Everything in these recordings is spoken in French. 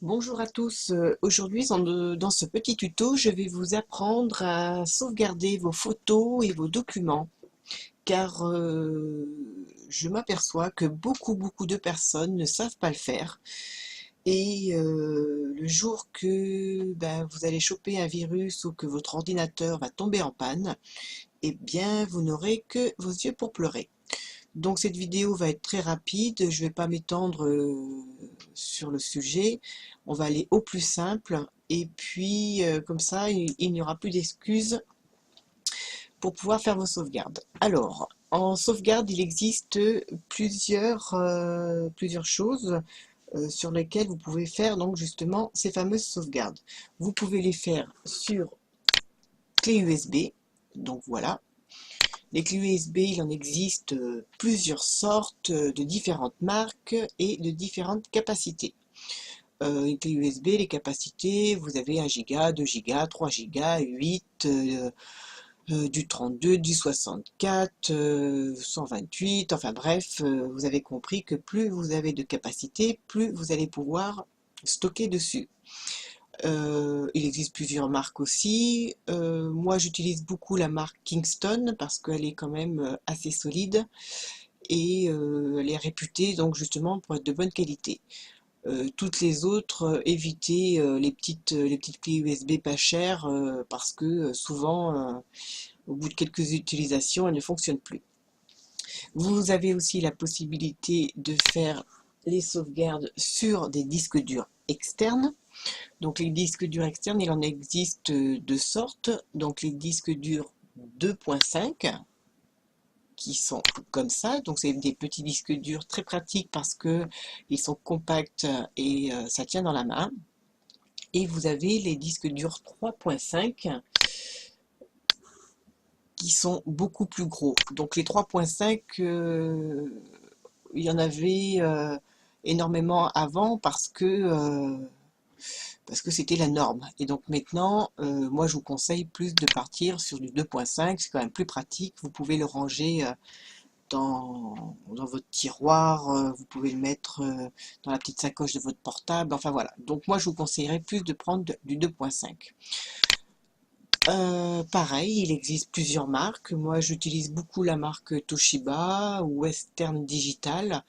Bonjour à tous, aujourd'hui dans ce petit tuto, je vais vous apprendre à sauvegarder vos photos et vos documents car je m'aperçois que beaucoup de personnes ne savent pas le faire et le jour que vous allez choper un virus ou que votre ordinateur va tomber en panne, eh bien vous n'aurez que vos yeux pour pleurer. Donc cette vidéo va être très rapide, je ne vais pas m'étendre sur le sujet, on va aller au plus simple et puis comme ça il n'y aura plus d'excuses pour pouvoir faire vos sauvegardes. Alors, en sauvegarde il existe plusieurs choses sur lesquelles vous pouvez faire donc justement ces fameuses sauvegardes. Vous pouvez les faire sur clé USB, donc voilà. Les clés USB, il en existe plusieurs sortes, de différentes marques et de différentes capacités. Les clés USB, les capacités, vous avez 1 Go, 2 Go, 3 Go, 8, du 32, du 64, 128, enfin bref, vous avez compris que plus vous avez de capacité, plus vous allez pouvoir stocker dessus. Il existe plusieurs marques aussi. Moi, j'utilise beaucoup la marque Kingston parce qu'elle est quand même assez solide et elle est réputée donc justement pour être de bonne qualité. Toutes les autres, évitez les petites clés USB pas chères parce que souvent, au bout de quelques utilisations, elles ne fonctionnent plus. Vous avez aussi la possibilité de faire les sauvegardes sur des disques durs externes. Donc les disques durs externes, il en existe deux sortes. Donc les disques durs 2.5 qui sont comme ça. Donc c'est des petits disques durs très pratiques parce que ils sont compacts et ça tient dans la main. Et vous avez les disques durs 3.5 qui sont beaucoup plus gros. Donc les 3.5, il y en avait énormément avant parce que c'était la norme. Et donc maintenant, moi je vous conseille plus de partir sur du 2.5, c'est quand même plus pratique. Vous pouvez le ranger dans votre tiroir, vous pouvez le mettre dans la petite sacoche de votre portable, enfin voilà. Donc moi je vous conseillerais plus de prendre du 2.5. Pareil, il existe plusieurs marques. Moi j'utilise beaucoup la marque Toshiba ou Western Digital.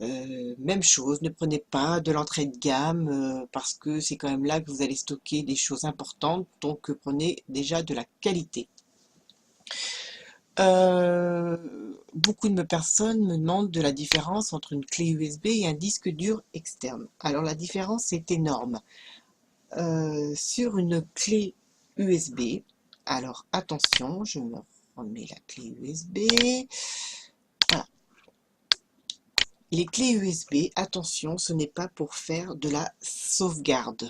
Même chose, ne prenez pas de l'entrée de gamme parce que c'est quand même là que vous allez stocker des choses importantes, donc prenez déjà de la qualité. Beaucoup de personnes me demandent de la différence entre une clé USB et un disque dur externe. Alors la différence est énorme. Sur une clé USB, alors attention, je me remets la clé USB. Voilà. Les clés USB, attention, ce n'est pas pour faire de la sauvegarde.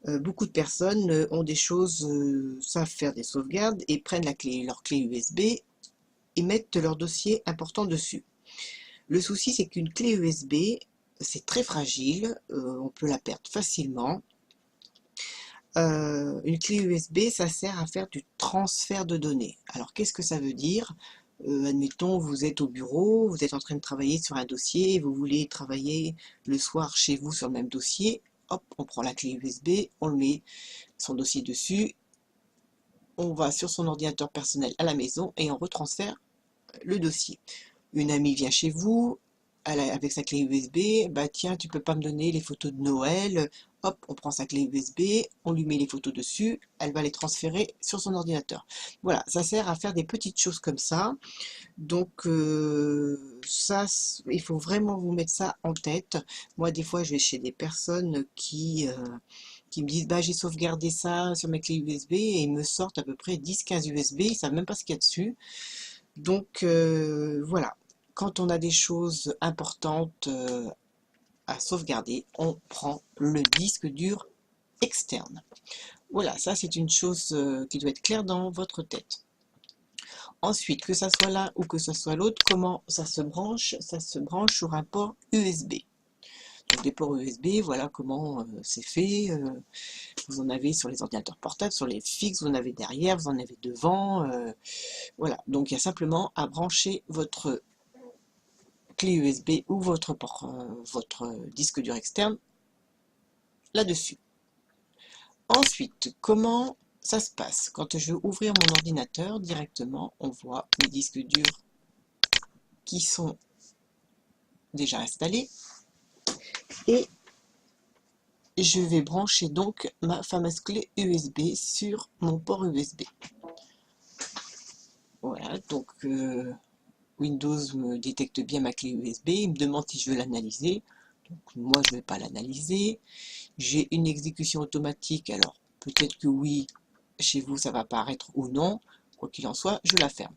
Beaucoup de personnes ont des choses, savent faire des sauvegardes et prennent leur clé USB et mettent leur dossier important dessus. Le souci, c'est qu'une clé USB, c'est très fragile, on peut la perdre facilement. Une clé USB, ça sert à faire du transfert de données. Alors, qu'est-ce que ça veut dire? Admettons, vous êtes au bureau, vous êtes en train de travailler sur un dossier, vous voulez travailler le soir chez vous sur le même dossier, hop, on prend la clé USB, on le met son dossier dessus, on va sur son ordinateur personnel à la maison et on retransfère le dossier. Une amie vient chez vous avec sa clé USB, bah tiens, tu peux pas me donner les photos de Noël, hop, on prend sa clé USB, on lui met les photos dessus, elle va les transférer sur son ordinateur. Voilà, ça sert à faire des petites choses comme ça. Donc ça, il faut vraiment vous mettre ça en tête. Moi, des fois, je vais chez des personnes qui me disent, bah j'ai sauvegardé ça sur mes clés USB et ils me sortent à peu près 10-15 USB, ils savent même pas ce qu'il y a dessus. Donc voilà, quand on a des choses importantes à sauvegarder, on prend le disque dur externe. Voilà, ça c'est une chose qui doit être claire dans votre tête. Ensuite, que ça soit l'un ou que ça soit l'autre, comment ça se branche? Ça se branche sur un port USB. Donc des ports USB, voilà comment c'est fait. Vous en avez sur les ordinateurs portables, sur les fixes, vous en avez derrière, vous en avez devant. Voilà, donc il y a simplement à brancher votre clé USB ou votre disque dur externe là-dessus. Ensuite, comment ça se passe? Quand je veux ouvrir mon ordinateur, directement, on voit mes disques durs qui sont déjà installés. Et je vais brancher donc ma fameuse clé USB sur mon port USB. Voilà, donc Windows me détecte bien ma clé USB, il me demande si je veux l'analyser. Donc moi je ne vais pas l'analyser. J'ai une exécution automatique, alors peut-être que oui, chez vous ça va apparaître ou non. Quoi qu'il en soit, je la ferme.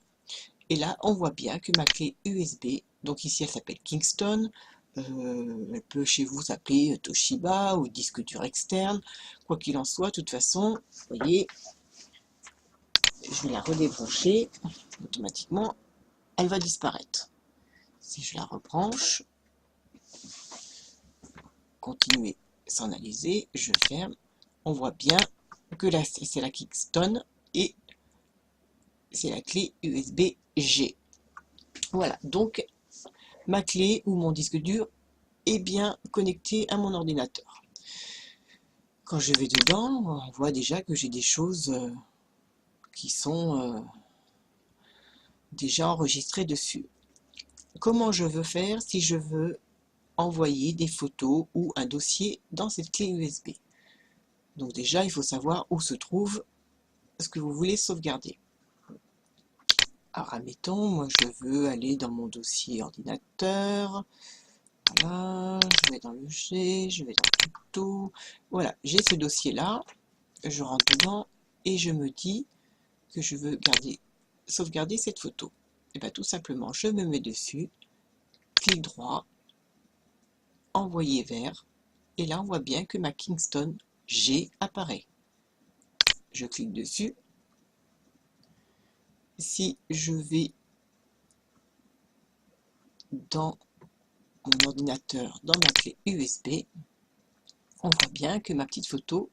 Et là, on voit bien que ma clé USB, donc ici elle s'appelle Kingston, elle peut chez vous s'appeler Toshiba ou disque dur externe. Quoi qu'il en soit, de toute façon, vous voyez, je vais la redébrancher automatiquement, elle va disparaître. Si je la rebranche, continuer sans analyser, je ferme, on voit bien que là c'est la Kingston et c'est la clé USB-G. Voilà, donc ma clé ou mon disque dur est bien connecté à mon ordinateur. Quand je vais dedans, on voit déjà que j'ai des choses qui sont déjà enregistrées dessus. Comment je veux faire si je veux envoyer des photos ou un dossier dans cette clé USB? Donc déjà, il faut savoir où se trouve ce que vous voulez sauvegarder. Alors admettons, moi je veux aller dans mon dossier ordinateur. Voilà, je vais dans le G, je vais dans tout. Voilà, j'ai ce dossier-là. Je rentre dedans et je me dis que je veux sauvegarder cette photo. Et bien tout simplement, je me mets dessus, clic droit, envoyer vers, et là on voit bien que ma Kingston G apparaît. Je clique dessus. Si je vais dans mon ordinateur, dans ma clé USB, on voit bien que ma petite photo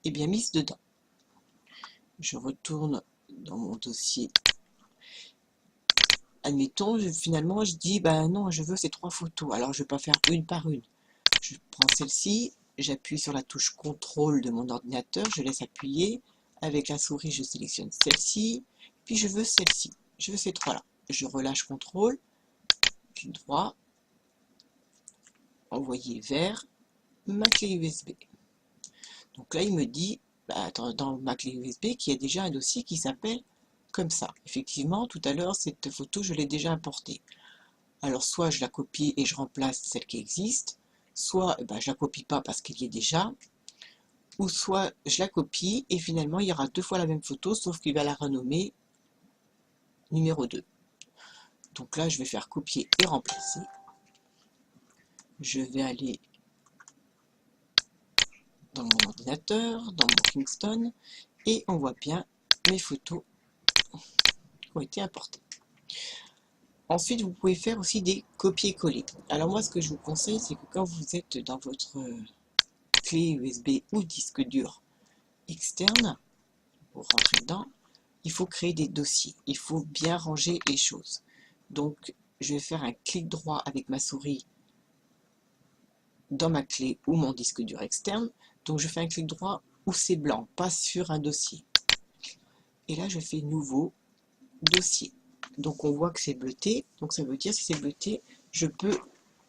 est bien mise dedans. Je retourne dans mon dossier. Admettons, finalement, je dis, ben non, je veux ces 3 photos. Alors, je ne vais pas faire une par une. Je prends celle-ci, j'appuie sur la touche contrôle de mon ordinateur, je laisse appuyer. Avec la souris, je sélectionne celle-ci, puis je veux celle-ci. Je veux ces 3-là. Je relâche contrôle, clic droit, envoyer vers ma clé USB. Donc là, il me dit, bah, dans ma clé USB, qu'il y a déjà un dossier qui s'appelle comme ça. Effectivement, tout à l'heure, cette photo, je l'ai déjà importée. Alors, soit je la copie et je remplace celle qui existe, soit bah, je la copie pas parce qu'il y est déjà, ou soit je la copie et finalement, il y aura 2 fois la même photo, sauf qu'il va la renommer numéro 2. Donc là, je vais faire copier et remplacer. Je vais aller dans mon ordinateur, dans mon Kingston, et on voit bien mes photos qui ont été importées. Ensuite, vous pouvez faire aussi des copier-coller. Alors moi, ce que je vous conseille, c'est que quand vous êtes dans votre clé USB ou disque dur externe, pour rentrer dedans, il faut créer des dossiers. Il faut bien ranger les choses. Donc, je vais faire un clic droit avec ma souris dans ma clé ou mon disque dur externe. Donc, je fais un clic droit où c'est blanc, pas sur un dossier. Et là, je fais nouveau dossier. Donc, on voit que c'est bleuté. Donc, ça veut dire si c'est bleuté, je peux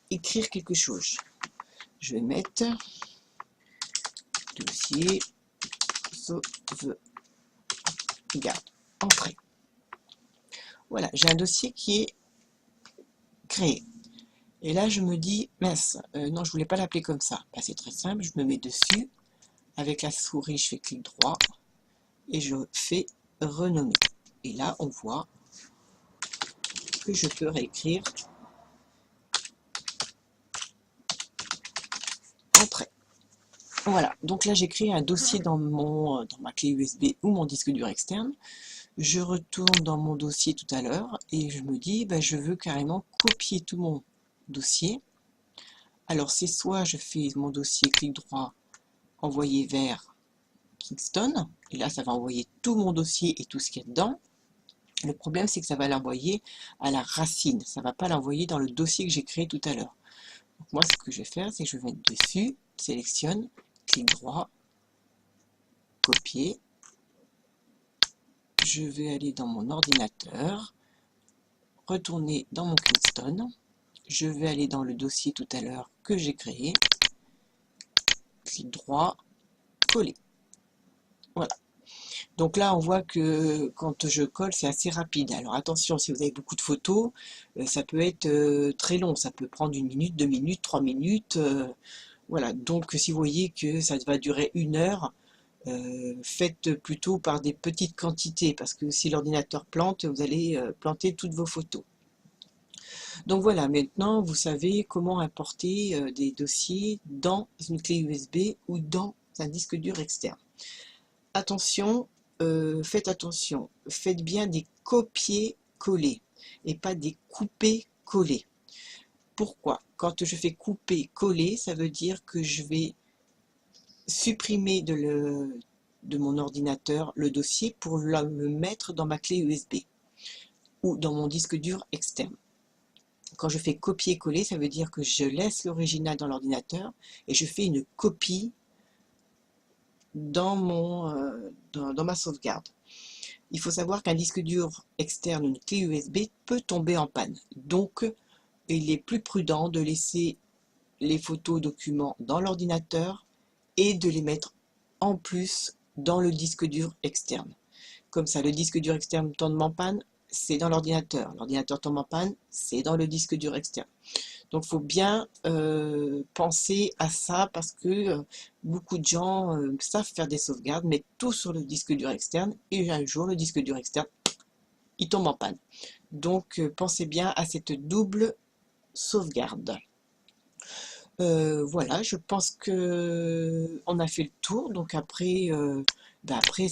écrire quelque chose. Je vais mettre dossier sauvegarde. Entrée. Voilà, j'ai un dossier qui est créé. Et là, je me dis, mince, non, je voulais pas l'appeler comme ça. Ben, c'est très simple, je me mets dessus. Avec la souris, je fais clic droit et je fais renommer. Et là, on voit que je peux réécrire entrée. Voilà, donc là, j'ai créé un dossier dans ma clé USB ou mon disque dur externe. Je retourne dans mon dossier tout à l'heure et je me dis, ben, je veux carrément copier tout mon dossier. Alors, c'est soit je fais mon dossier clic droit, envoyer vers Kingston, et là, ça va envoyer tout mon dossier et tout ce qu'il y a dedans. Le problème, c'est que ça va l'envoyer à la racine, ça ne va pas l'envoyer dans le dossier que j'ai créé tout à l'heure. Donc, moi, ce que je vais faire, c'est que je vais mettre dessus, sélectionne, clic droit, copier. Je vais aller dans mon ordinateur, retourner dans mon Kingston. Je vais aller dans le dossier tout à l'heure que j'ai créé. Clic droit, coller. Voilà. Donc là, on voit que quand je colle, c'est assez rapide. Alors attention, si vous avez beaucoup de photos, ça peut être très long. Ça peut prendre 1 minute, 2 minutes, 3 minutes. Voilà. Donc si vous voyez que ça va durer 1 heure, faites plutôt par des petites quantités. Parce que si l'ordinateur plante, vous allez planter toutes vos photos. Donc voilà, maintenant vous savez comment importer des dossiers dans une clé USB ou dans un disque dur externe. Attention, faites attention, faites bien des copier-coller et pas des couper-coller. Pourquoi? Quand je fais couper-coller, ça veut dire que je vais supprimer de mon ordinateur le dossier pour le mettre dans ma clé USB ou dans mon disque dur externe. Quand je fais copier-coller, ça veut dire que je laisse l'original dans l'ordinateur et je fais une copie dans ma sauvegarde. Il faut savoir qu'un disque dur externe, une clé USB, peut tomber en panne. Donc, il est plus prudent de laisser les photos documents dans l'ordinateur et de les mettre en plus dans le disque dur externe. Comme ça, le disque dur externe tombe en panne, c'est dans l'ordinateur. L'ordinateur tombe en panne, c'est dans le disque dur externe. Donc il faut bien penser à ça parce que beaucoup de gens savent faire des sauvegardes, mettent tout sur le disque dur externe et un jour le disque dur externe, il tombe en panne. Donc pensez bien à cette double sauvegarde. Voilà, je pense que on a fait le tour. Donc après, après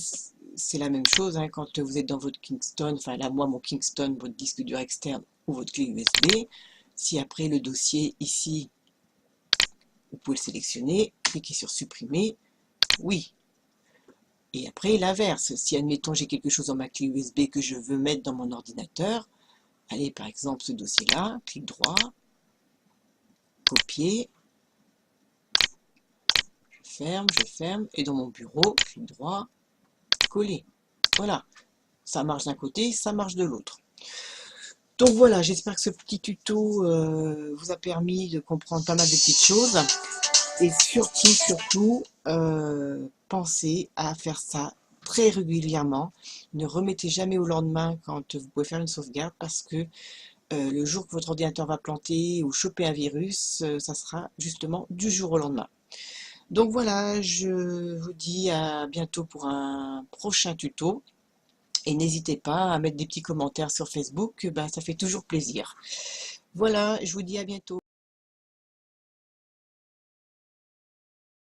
c'est la même chose hein, quand vous êtes dans votre Kingston, enfin là moi mon Kingston, votre disque dur externe ou votre clé USB. Si après le dossier ici, vous pouvez le sélectionner, cliquez sur supprimer, oui. Et après l'inverse, si admettons j'ai quelque chose dans ma clé USB que je veux mettre dans mon ordinateur, allez par exemple ce dossier là, clic droit, copier, je ferme, et dans mon bureau, clic droit, coller. Voilà, ça marche d'un côté, ça marche de l'autre. Donc voilà, j'espère que ce petit tuto vous a permis de comprendre pas mal de petites choses. Et surtout, pensez à faire ça très régulièrement. Ne remettez jamais au lendemain quand vous pouvez faire une sauvegarde parce que le jour que votre ordinateur va planter ou choper un virus, ça sera justement du jour au lendemain. Donc voilà, je vous dis à bientôt pour un prochain tuto. Et n'hésitez pas à mettre des petits commentaires sur Facebook, ça fait toujours plaisir. Voilà, je vous dis à bientôt.